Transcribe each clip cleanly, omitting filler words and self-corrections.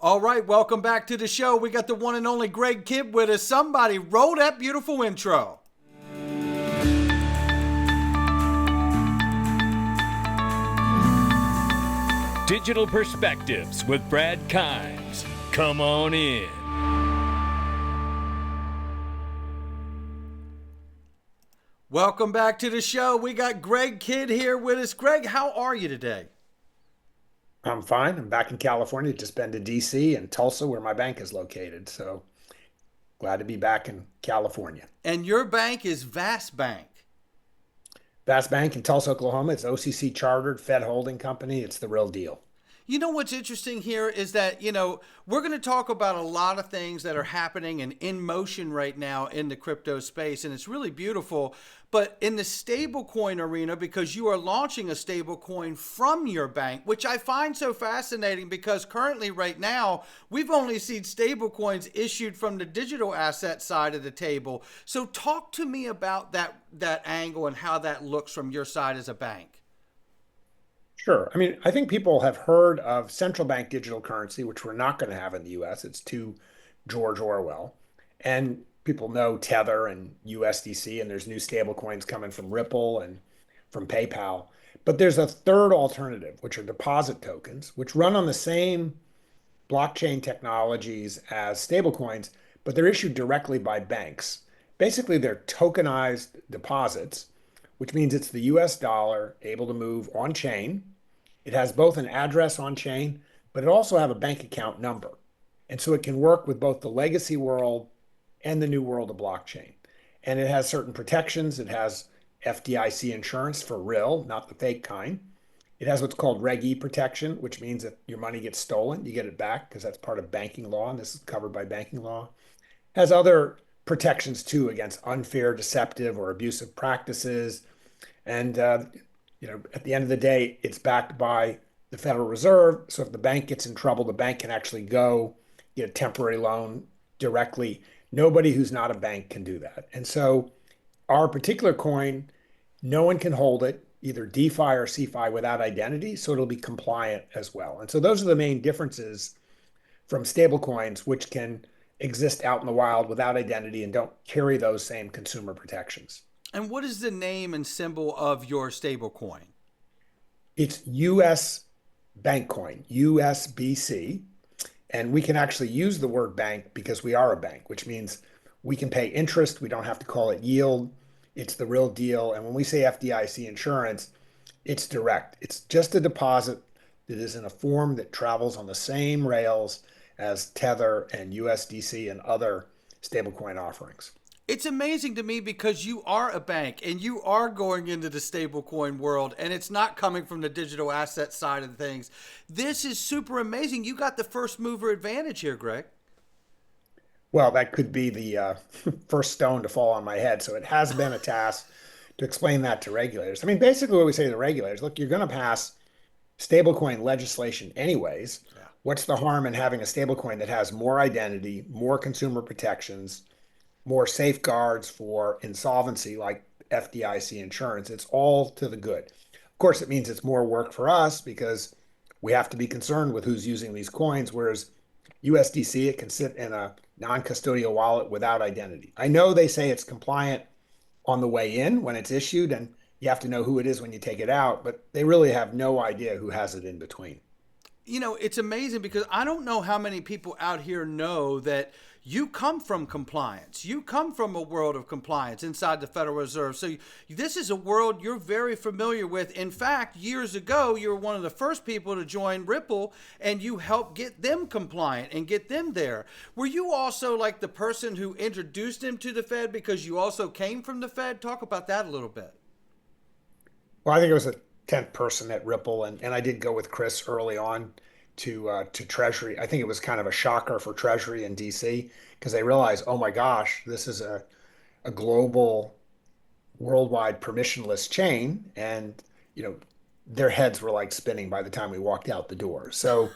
All right, welcome back to the show. We got the one and only Greg Kidd with us. Somebody roll that beautiful intro. Digital Perspectives with Brad Kimes. Come on in. Welcome back to the show. We got Greg Kidd here with us. Greg, how are you today? I'm fine. I'm back in California. Just been to DC and Tulsa, where my bank is located. So glad to be back in California. And your bank is Vast Bank. Vast Bank in Tulsa, Oklahoma. It's OCC chartered, Fed holding company. It's the real deal. You know what's interesting here is that, we're going to talk about a lot of things that are happening and in motion right now in the crypto space, and it's really beautiful. But in the stablecoin arena, because you are launching a stablecoin from your bank, which I find so fascinating because currently right now, we've only seen stablecoins issued from the digital asset side of the table. So talk to me about that angle and how that looks from your side as a bank. Sure. I think people have heard of central bank digital currency, which we're not going to have in the US. It's too George Orwell. And people know Tether and USDC, and there's new stable coins coming from Ripple and from PayPal. But there's a third alternative, which are deposit tokens, which run on the same blockchain technologies as stablecoins, but they're issued directly by banks. Basically, they're tokenized deposits, which means it's the US dollar able to move on chain. It has both an address on chain, but it also have a bank account number. And so it can work with both the legacy world and the new world of blockchain. And it has certain protections. It has FDIC insurance for real, not the fake kind. It has what's called Reg E protection, which means if your money gets stolen, you get it back because that's part of banking law, and this is covered by banking law. It has other protections too against unfair, deceptive, or abusive practices. And at the end of the day, it's backed by the Federal Reserve. So if the bank gets in trouble, the bank can actually go get a temporary loan directly. Nobody who's not a bank can do that. And so our particular coin, no one can hold it, either DeFi or CeFi without identity. So it'll be compliant as well. And so those are the main differences from stablecoins, which can exist out in the wild without identity and don't carry those same consumer protections. And what is the name and symbol of your stablecoin? It's USBankCoin, USBC. And we can actually use the word bank because we are a bank, which means we can pay interest. We don't have to call it yield. It's the real deal. And when we say FDIC insurance, it's direct. It's just a deposit that is in a form that travels on the same rails as Tether and USDC and other stablecoin offerings. It's amazing to me because you are a bank and you are going into the stablecoin world, and it's not coming from the digital asset side of things. This is super amazing. You got the first mover advantage here, Greg. Well, that could be the first stone to fall on my head. So it has been a task to explain that to regulators. Basically what we say to the regulators, look, you're going to pass stablecoin legislation anyways. Yeah. What's the harm in having a stablecoin that has more identity, more consumer protections, more safeguards for insolvency like FDIC insurance? It's all to the good. Of course, it means it's more work for us because we have to be concerned with who's using these coins, whereas USDC, it can sit in a non-custodial wallet without identity. I know they say it's compliant on the way in when it's issued, and you have to know who it is when you take it out, but they really have no idea who has it in between. It's amazing because I don't know how many people out here know that you come from compliance. You come from a world of compliance inside the Federal Reserve. So this is a world you're very familiar with. In fact, years ago, you were one of the first people to join Ripple, and you helped get them compliant and get them there. Were you also like the person who introduced them to the Fed because you also came from the Fed? Talk about that a little bit. Well, I think it was a 10th person at Ripple, and I did go with Chris early on to Treasury. I think it was kind of a shocker for Treasury in DC because they realized, oh my gosh, this is a global, worldwide permissionless chain, and their heads were like spinning by the time we walked out the door. So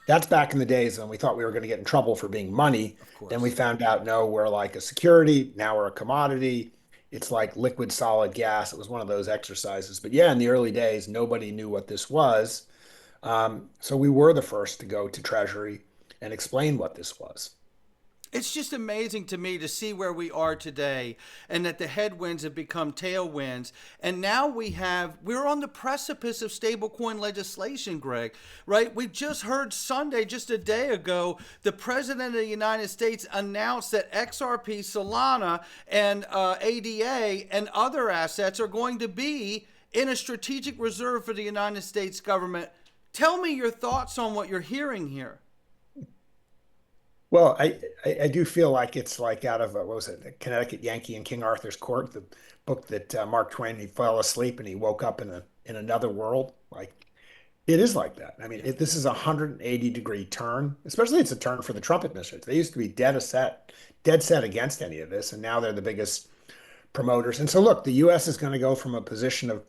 that's back in the days when we thought we were going to get in trouble for being money. Then we found out, no, we're like a security. Now we're a commodity. It's like liquid, solid gas. It was one of those exercises. But yeah, in the early days, nobody knew what this was. So we were the first to go to Treasury and explain what this was. It's just amazing to me to see where we are today and that the headwinds have become tailwinds. And now we're on the precipice of stablecoin legislation, Greg, right? We just heard Sunday, just a day ago, the president of the United States announced that XRP, Solana, and ADA and other assets are going to be in a strategic reserve for the United States government. Tell me your thoughts on what you're hearing here. Well, I do feel like it's like out of what was it, the Connecticut Yankee in King Arthur's Court, the book that Mark Twain, he fell asleep and he woke up in another world. Like it is like that. I mean, this is a 180-degree turn, especially it's a turn for the Trump administration. They used to be dead set against any of this, and now they're the biggest promoters. And so, look, the U.S. is going to go from a position of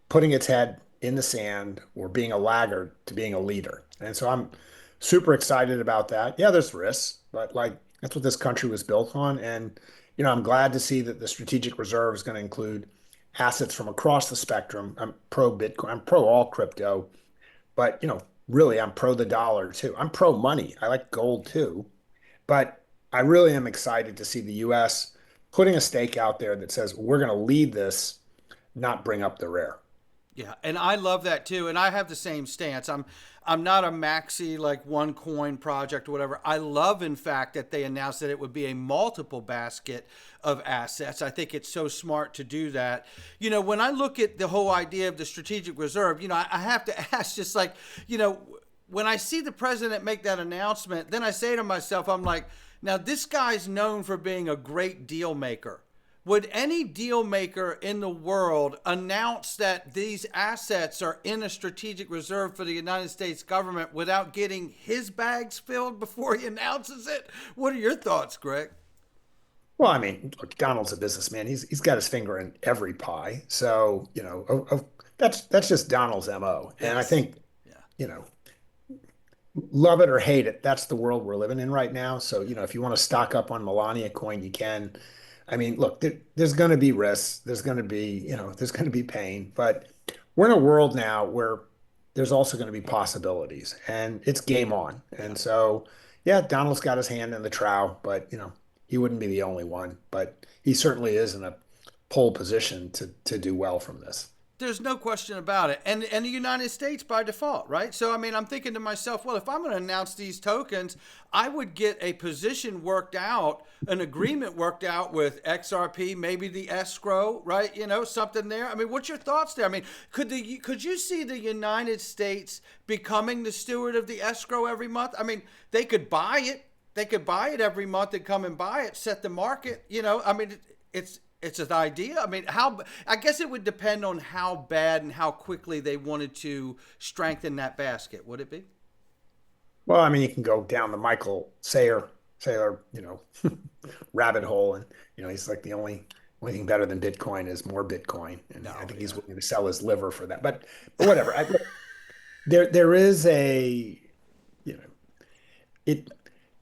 putting its head in the sand or being a laggard to being a leader. And so I'm super excited about that. Yeah, there's risks, but like that's what this country was built on. And, I'm glad to see that the strategic reserve is going to include assets from across the spectrum. I'm pro Bitcoin, I'm pro all crypto, but, really I'm pro the dollar too. I'm pro money. I like gold too. But I really am excited to see the US putting a stake out there that says we're going to lead this, not bring up the rear. Yeah, and I love that too. And I have the same stance. I'm not a maxi like one coin project or whatever. I love, in fact, that they announced that it would be a multiple basket of assets. I think it's so smart to do that. When I look at the whole idea of the strategic reserve, I have to ask, just like, when I see the president make that announcement, then I say to myself, I'm like, now this guy's known for being a great deal maker. Would any deal maker in the world announce that these assets are in a strategic reserve for the United States government without getting his bags filled before he announces it? What are your thoughts, Greg? Well, I mean, look, Donald's a businessman. He's got his finger in every pie. So, that's just Donald's MO. And I Yes. think, Yeah. you know, love it or hate it, that's the world we're living in right now. So, if you want to stock up on Melania coin, you can. I mean, look, there's going to be risks. There's going to be pain, but we're in a world now where there's also going to be possibilities and it's game on. Yeah. And so, yeah, Donald's got his hand in the trough, but, he wouldn't be the only one, but he certainly is in a pole position to do well from this. There's no question about it. And the United States by default, right? So, I mean, I'm thinking to myself, well, if I'm going to announce these tokens, I would get a position worked out, an agreement worked out with XRP, maybe the escrow, right? Something there. I mean, what's your thoughts there? I mean, could you see the United States becoming the steward of the escrow every month? I mean, they could buy it. They could buy it every month and come and buy it, set the market. I mean, it's an idea. I mean, I guess it would depend on how bad and how quickly they wanted to strengthen that basket. Would it be? Well, I mean, you can go down the Michael Saylor, rabbit hole, and he's like the only thing better than Bitcoin is more Bitcoin, and No, I think yeah. he's willing to sell his liver for that. But whatever. There is a you know it.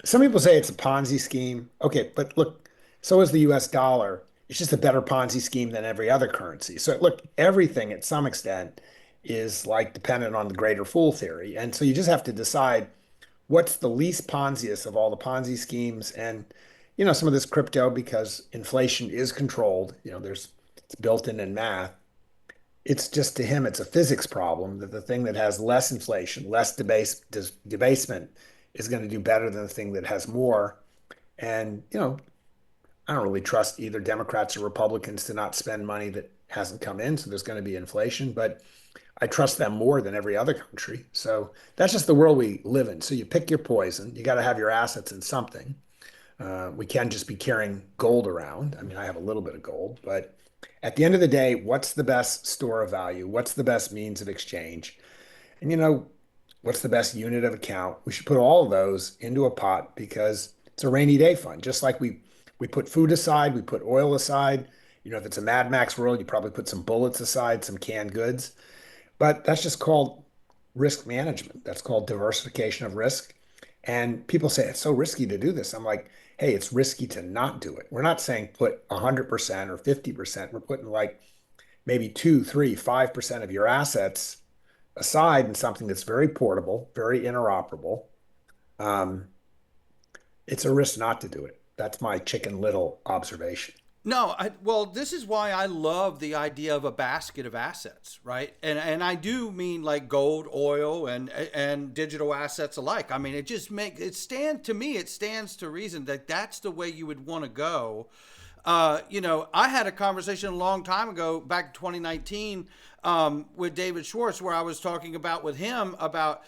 Some people say it's a Ponzi scheme. Okay, but look, so is the U.S. dollar. It's just a better Ponzi scheme than every other currency. So look, everything at some extent is like dependent on the greater fool theory, and so you just have to decide what's the least Ponziest of all the Ponzi schemes. And, some of this crypto, because inflation is controlled, it's built in math. It's just to him, it's a physics problem that the thing that has less inflation, less debasement is going to do better than the thing that has more. And, I don't really trust either Democrats or Republicans to not spend money that hasn't come in. So there's going to be inflation, but I trust them more than every other country. So that's just the world we live in. So you pick your poison. You got to have your assets in something. We can't just be carrying gold around. I mean, I have a little bit of gold, but at the end of the day, what's the best store of value? What's the best means of exchange? And what's the best unit of account? We should put all of those into a pot because it's a rainy day fund. Just like we put food aside, we put oil aside. If it's a Mad Max world, you probably put some bullets aside, some canned goods. But that's just called risk management. That's called diversification of risk. And people say it's so risky to do this. I'm like, hey, it's risky to not do it. We're not saying put 100% or 50%. We're putting like maybe 2, 3, 5% of your assets aside in something that's very portable, very interoperable. it's a risk not to do it. That's my Chicken Little observation. No, well, this is why I love the idea of a basket of assets, right? And I do mean like gold, oil, and digital assets alike. I mean, it just make it stand to me. It stands to reason that that's the way you would want to go. I had a conversation a long time ago, back in 2019, with David Schwartz, where I was talking about with him about,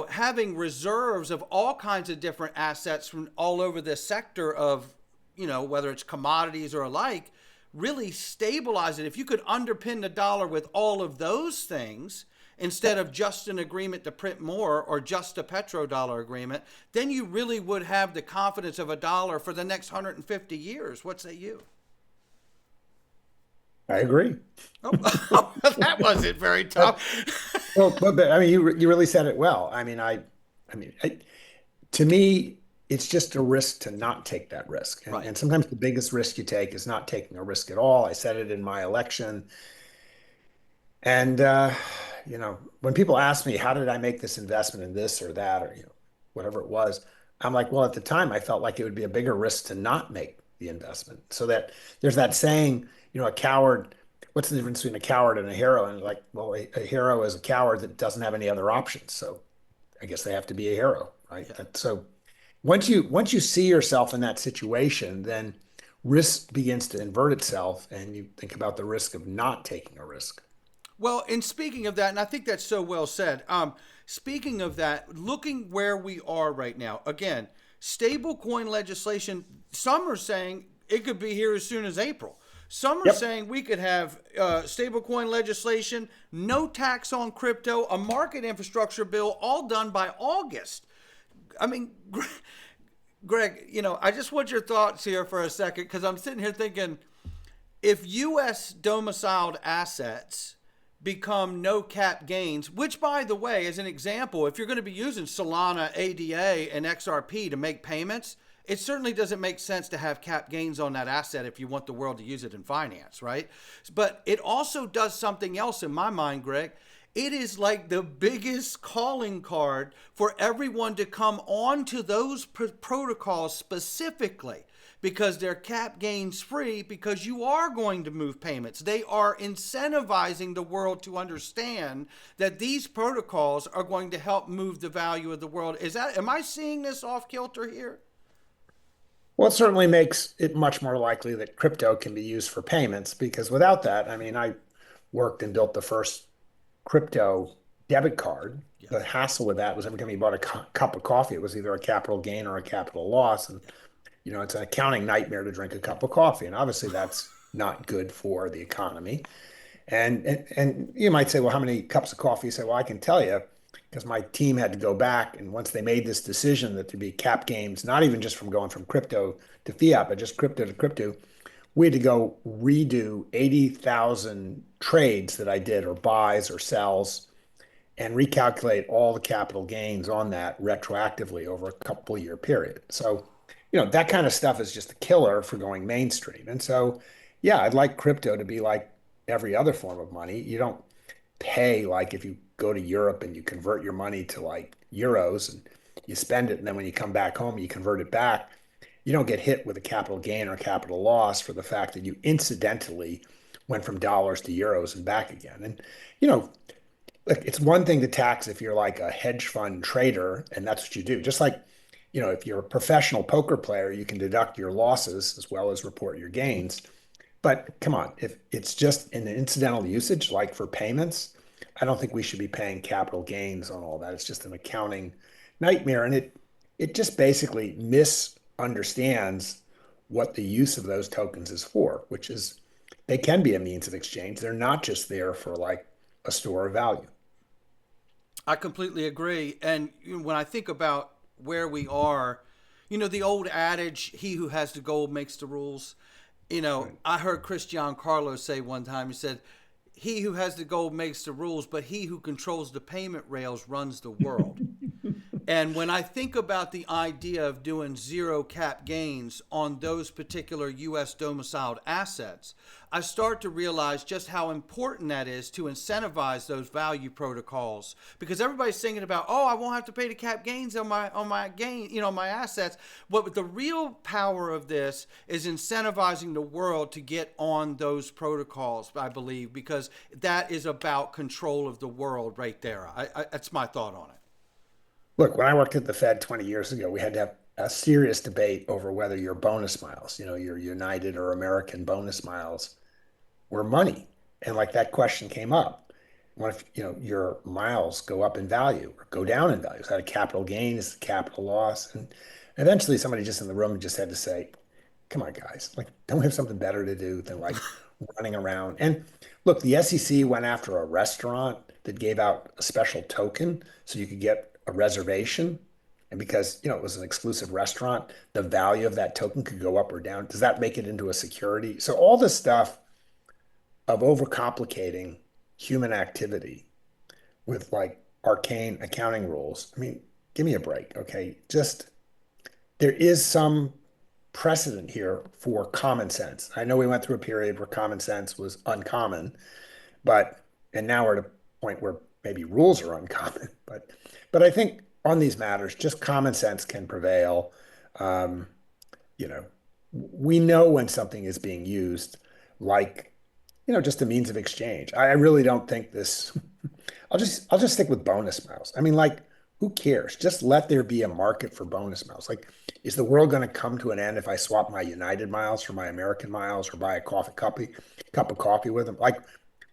having reserves of all kinds of different assets from all over this sector of, whether it's commodities or alike, really stabilize it. If you could underpin the dollar with all of those things instead of just an agreement to print more or just a petrodollar agreement, then you really would have the confidence of a dollar for the next 150 years. What say you? I agree. Oh, that wasn't very tough. But I mean, you really said it well. To me, it's just a risk to not take that risk. And, Right. and sometimes the biggest risk you take is not taking a risk at all. I said it in my election. And, when people ask me, how did I make this investment in this or that, or, whatever it was, I'm like, well, at the time, I felt like it would be a bigger risk to not make the investment. So that there's that saying, a coward, what's the difference between a coward and a hero? And like, well, a hero is a coward that doesn't have any other options. So I guess they have to be a hero, right? Yeah. So once you see yourself in that situation, then risk begins to invert itself, and you think about the risk of not taking a risk. Well, and speaking of that, and I think that's so well said. Speaking of that, looking where we are right now, again, stablecoin legislation, some are saying it could be here as soon as April. Some are Yep. saying we could have stablecoin legislation, no tax on crypto, a market infrastructure bill, all done by August. I mean, Greg, I just want your thoughts here for a second, because I'm sitting here thinking, if U.S. domiciled assets become no cap gains, which, by the way, as an example, if you're going to be using Solana, ADA, and XRP to make payments, it certainly doesn't make sense to have cap gains on that asset if you want the world to use it in finance, right? But it also does something else in my mind, Greg. It is like the biggest calling card for everyone to come on to those protocols specifically, because they're cap gains free, because you are going to move payments. They are incentivizing the world to understand that these protocols are going to help move the value of the world. Am I seeing this off kilter here? Well, it certainly makes it much more likely that crypto can be used for payments, because without that, I mean, I worked and built the first crypto debit card. Yeah. The hassle with that was every time you bought a cup of coffee, it was either a capital gain or a capital loss. And, it's an accounting nightmare to drink a cup of coffee. And obviously that's not good for the economy. And you might say, well, how many cups of coffee? You say, well, I can tell you, because my team had to go back. And once they made this decision that there'd be cap gains, not even just from going from crypto to fiat, but just crypto to crypto, we had to go redo 80,000 trades that I did, or buys or sells, and recalculate all the capital gains on that retroactively over a couple year period. So, that kind of stuff is just a killer for going mainstream. And so, yeah, I'd like crypto to be like every other form of money. You don't pay, like if you go to Europe and you convert your money to like euros and you spend it, and then when you come back home, you convert it back. You don't get hit with a capital gain or capital loss for the fact that you incidentally went from dollars to euros and back again. And, look, it's one thing to tax if you're like a hedge fund trader and that's what you do. Just like, if you're a professional poker player, you can deduct your losses as well as report your gains. But come on, if it's just an incidental usage, like for payments, I don't think we should be paying capital gains on all that. It's just an accounting nightmare. And it just basically misunderstands what the use of those tokens is for, which is they can be a means of exchange. They're not just there for like a store of value. I completely agree. And when I think about where we are, the old adage, he who has the gold makes the rules. Right. I heard Chris Giancarlo say one time, he said, he who has the gold makes the rules, but he who controls the payment rails runs the world. And when I think about the idea of doing zero cap gains on those particular US domiciled assets, I start to realize just how important that is to incentivize those value protocols, because everybody's thinking about, oh, I won't have to pay the cap gains on my gain, my assets. But the real power of this is incentivizing the world to get on those protocols, I believe, because that is about control of the world right there. That's my thought on it. Look, when I worked at the Fed 20 years ago, we had to have a serious debate over whether your bonus miles, your United or American bonus miles were money. And like that question came up. What if, your miles go up in value or go down in value? Is that a capital gain? Is it a capital loss? And eventually somebody just in the room just had to say, come on, guys, like, don't we have something better to do than like running around? And look, the SEC went after a restaurant that gave out a special token so you could get a reservation. And because, it was an exclusive restaurant, the value of that token could go up or down. Does that make it into a security? So all this stuff of overcomplicating human activity with like arcane accounting rules. I mean, give me a break, okay? Just there is some precedent here for common sense. I know we went through a period where common sense was uncommon, and now we're at a point where maybe rules are uncommon. But I think on these matters, just common sense can prevail. Um, you know, we know when something is being used like, just a means of exchange. I really don't think this. I'll just stick with bonus miles. I mean, like, who cares? Just let there be a market for bonus miles. Like, is the world going to come to an end if I swap my United miles for my American miles or buy a cup of coffee with them? Like,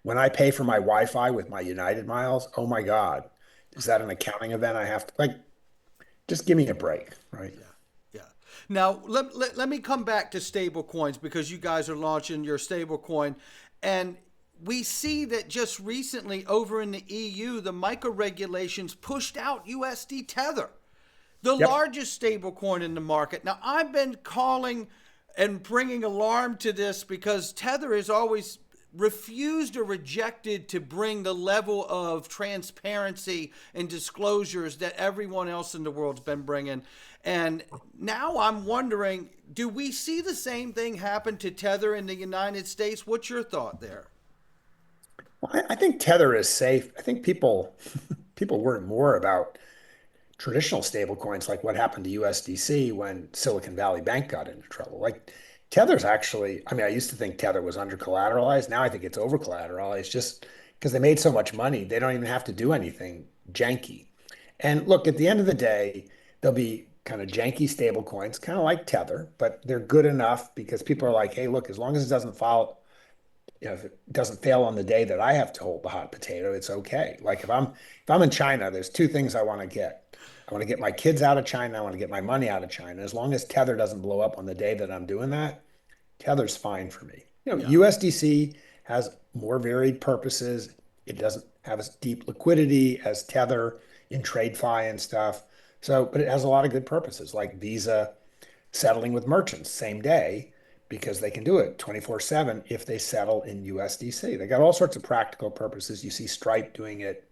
when I pay for my Wi-Fi with my United miles, oh my God, is that an accounting event I have to like? Just give me a break, right? Yeah. Yeah. Now, let me come back to stable coins, because you guys are launching your stable coin. And we see that just recently over in the EU, the micro regulations pushed out USD Tether, the Yep. largest stable coin in the market. Now, I've been calling and bringing alarm to this because Tether has always refused or rejected to bring the level of transparency and disclosures that everyone else in the world's been bringing. And now I'm wondering, do we see the same thing happen to Tether in the United States? What's your thought there? Well, I think Tether is safe. I think people worry more about traditional stablecoins, like what happened to USDC when Silicon Valley Bank got into trouble. Like Tether's actually, I mean, I used to think Tether was under collateralized. Now I think it's over collateralized just because they made so much money, they don't even have to do anything janky. And look, at the end of the day, there'll be kind of janky stable coins, kind of like Tether, but they're good enough because people are like, hey, look, as long as it doesn't fall, if it doesn't fail on the day that I have to hold the hot potato, it's okay. Like if I'm in China, there's two things I want to get. I want to get my kids out of China. I want to get my money out of China. As long as Tether doesn't blow up on the day that I'm doing that, Tether's fine for me. Yeah. USDC has more varied purposes. It doesn't have as deep liquidity as Tether in TradeFi and stuff. So, but it has a lot of good purposes, like Visa settling with merchants same day because they can do it 24/7 if they settle in USDC. They got all sorts of practical purposes. You see Stripe doing it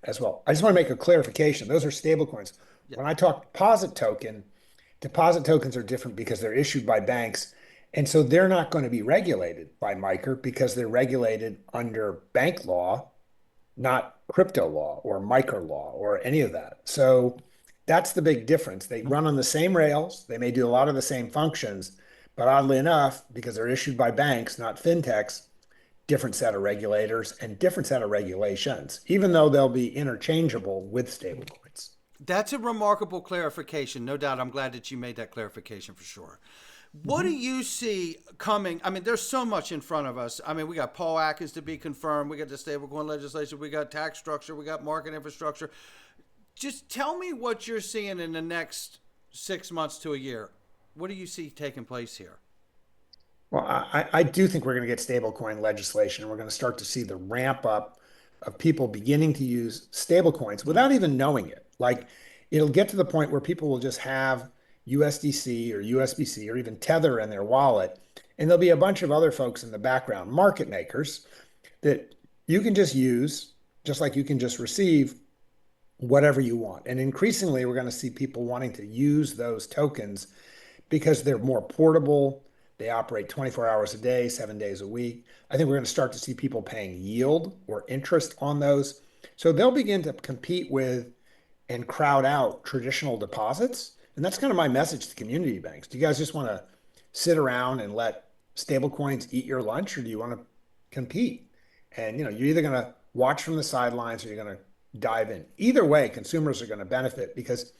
as well. I just want to make a clarification. Those are stable coins. Yeah. When I talk deposit tokens are different because they're issued by banks. And so they're not going to be regulated by MiCR because they're regulated under bank law, not crypto law or MiCR law or any of that. So that's the big difference. They run on the same rails. They may do a lot of the same functions, but oddly enough, because they're issued by banks, not fintechs, different set of regulators and different set of regulations, even though they'll be interchangeable with stablecoins. That's a remarkable clarification. No doubt. I'm glad that you made that clarification for sure. What do you see coming? I mean, there's so much in front of us. I mean, we got Paul Atkins to be confirmed. We got the stablecoin legislation. We got tax structure. We got market infrastructure. Just tell me what you're seeing in the next 6 months to a year. What do you see taking place here? Well, I do think we're going to get stablecoin legislation. We're going to start to see the ramp up of people beginning to use stablecoins without even knowing it. Like it'll get to the point where people will just have USDC or USBC or even Tether in their wallet. And there'll be a bunch of other folks in the background, market makers, that you can just use, just like you can just receive whatever you want. And increasingly, we're going to see people wanting to use those tokens because they're more portable. They operate 24 hours a day, 7 days a week. I think we're going to start to see people paying yield or interest on those. So they'll begin to compete with and crowd out traditional deposits. And that's kind of my message to community banks. Do you guys just want to sit around and let stablecoins eat your lunch, or do you want to compete? And you're either going to watch from the sidelines or you're going to dive in. Either way, consumers are going to benefit because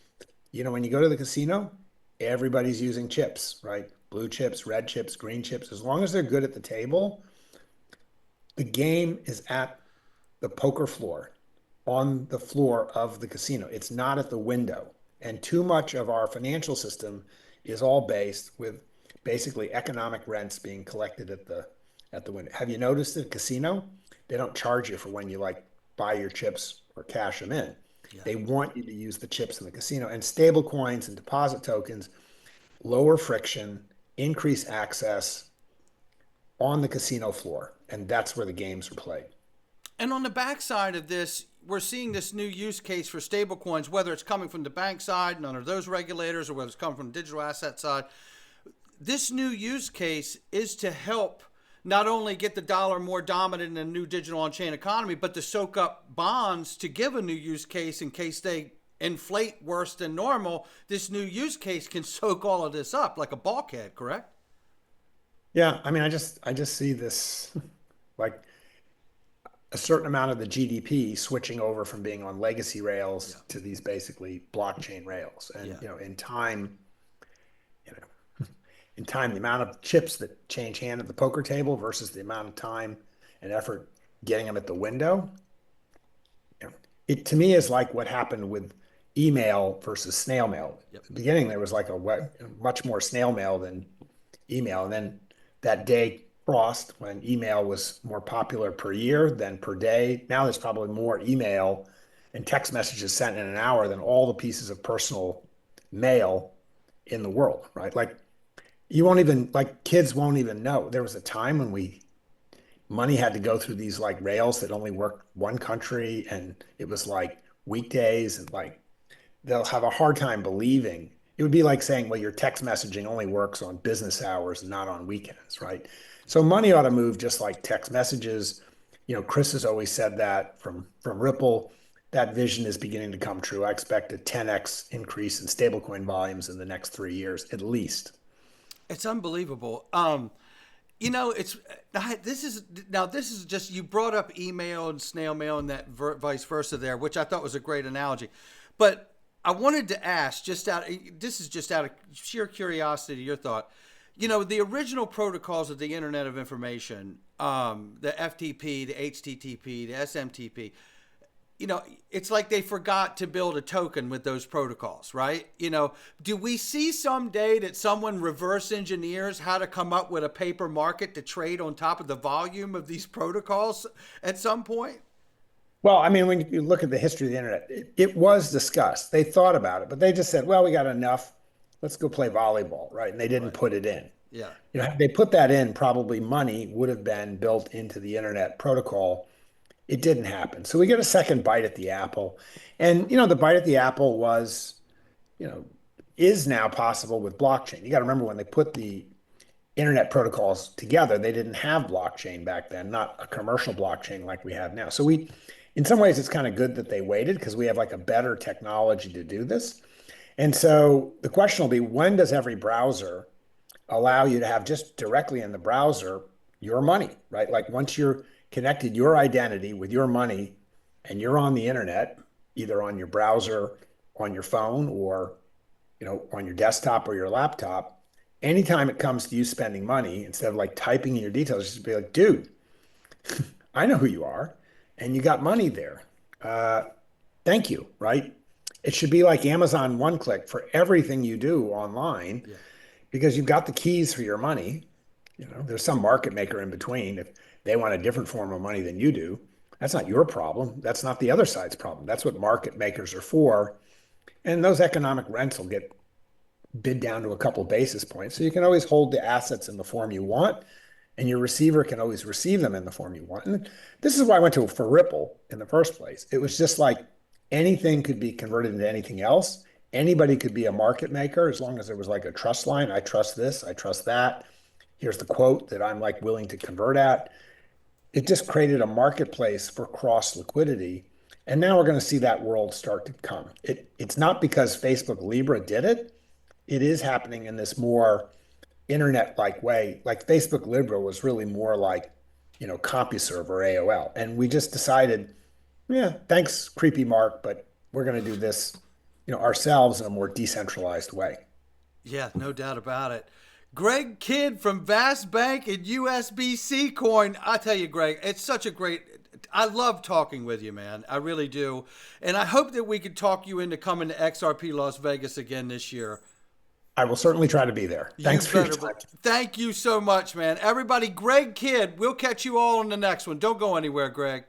when you go to the casino, everybody's using chips, right? Blue chips, red chips, green chips. As long as they're good at the table, the game is at the poker floor, on the floor of the casino. It's not at the window. And too much of our financial system is all based with basically economic rents being collected at the window. Have you noticed at a casino, they don't charge you for when you buy your chips or cash them in. Yeah. They want you to use the chips in the casino, and stable coins and deposit tokens lower friction, increase access on the casino floor. And that's where the games are played. And on the backside of this, we're seeing this new use case for stablecoins, whether it's coming from the bank side, none of those regulators, or whether it's coming from the digital asset side. This new use case is to help not only get the dollar more dominant in a new digital on-chain economy, but to soak up bonds to give a new use case in case they inflate worse than normal. This new use case can soak all of this up like a bulkhead, correct? Yeah, I mean, I just see this like a certain amount of the GDP switching over from being on legacy rails to these basically blockchain rails. And you know, in time, the amount of chips that change hand at the poker table versus the amount of time and effort getting them at the window, it to me is like what happened with email versus snail mail. At the beginning, there was like much more snail mail than email, and then that day crossed when email was more popular per year than per day. Now there's probably more email and text messages sent in an hour than all the pieces of personal mail in the world, right? Like kids won't even know. There was a time when money had to go through these rails that only worked one country, and it was weekdays, and they'll have a hard time believing. It would be like saying, well, your text messaging only works on business hours and not on weekends, right? So money ought to move just like text messages. Chris has always said that from Ripple. That vision is beginning to come true. I expect a 10x increase in stablecoin volumes in the next 3 years, at least. It's unbelievable. This is just, you brought up email and snail mail and that vice versa there, which I thought was a great analogy. But I wanted to ask, this is just out of sheer curiosity, your thought. The original protocols of the Internet of Information, the FTP, the HTTP, the SMTP, it's like they forgot to build a token with those protocols, right? Do we see someday that someone reverse engineers how to come up with a paper market to trade on top of the volume of these protocols at some point? Well, I mean, when you look at the history of the internet, it was discussed. They thought about it, but they just said, well, we got enough. Let's go play volleyball, right? And they didn't put it in. Yeah. Had they put that in, probably money would have been built into the internet protocol. It didn't happen. So we get a second bite at the apple. And, the bite at the apple was, is now possible with blockchain. You got to remember, when they put the internet protocols together, they didn't have blockchain back then, not a commercial blockchain like we have now. So in some ways, it's kind of good that they waited, because we have a better technology to do this. And so the question will be, when does every browser allow you to have just directly in the browser your money, right? Once you're connected your identity with your money and you're on the internet, either on your browser, on your phone, or on your desktop or your laptop, anytime it comes to you spending money, instead of typing in your details, just be like, dude, I know who you are, and you got money there. Thank you, right? It should be like Amazon one-click for everything you do online, because you've got the keys for your money. There's some market maker in between. If they want a different form of money than you do, that's not your problem. That's not the other side's problem. That's what market makers are for. And those economic rents will get bid down to a couple basis points. So you can always hold the assets in the form you want, and your receiver can always receive them in the form you want. And this is why I went for Ripple in the first place. It was just anything could be converted into anything else. Anybody could be a market maker as long as there was like a trust line. I trust this, I trust that. Here's the quote that I'm like willing to convert at. It just created a marketplace for cross liquidity. And now we're going to see that world start to come. It's not because Facebook Libra did it. It is happening in this more internet-like way. Like Facebook Libra was really more like, CompuServe or AOL. And we just decided, yeah, thanks, creepy Mark, but we're going to do this, ourselves in a more decentralized way. Yeah, no doubt about it. Greg Kidd from Vast Bank and USBC Coin. I tell you, Greg, it's such a great. I love talking with you, man. I really do. And I hope that we could talk you into coming to XRP Las Vegas again this year. I will certainly try to be there. Thanks for your time. Thank you so much, man. Everybody, Greg Kidd. We'll catch you all on the next one. Don't go anywhere, Greg.